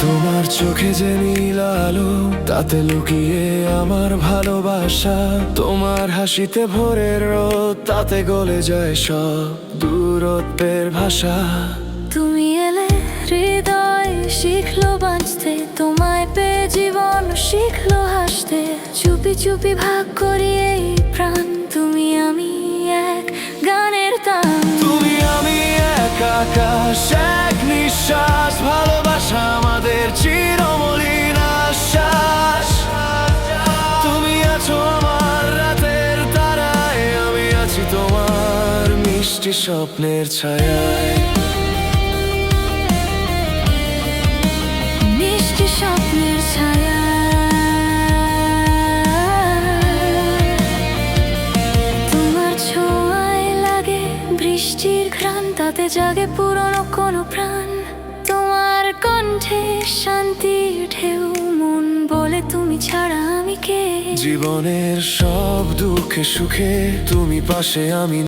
তোমার চোখে যে নীল আলো, তাতে লুকিয়ে আমার ভালোবাসা। তোমার হাসিতে ভোরের রোদ, তাতে গলে যায় সব দূরত্বের ভাষা। তুমি এলে হৃদয় শিখলো বাঁচতে, তোমায় পেয়ে জীবন শিখলো হাসতে। চুপি চুপি ভাগ করি এই প্রাণ, তুমি আমি এক গানের তান। তুমি আমি এক আকাশ, এক নিঃশ্বাস, ভালোবাসা আমাদের চিরমলিন আশ্বাস। তুমি আছো আমার রাতের তারায়, আমি আছি তোমার মিষ্টি স্বপ্নের ছায়ায়। মিষ্টি স্বপ্নের ছায়া, তোমার ছোঁয়ায় লাগে বৃষ্টির ঘ্রাণ, তাতে জাগে পুরনো কোনো প্রাণ। তোমার কণ্ঠে শান্তির ঢেউ, মন বলে তুমি ছাড়া আমি কে। জীবনের সব দুঃখে সুখে তুমি পাশে, আমি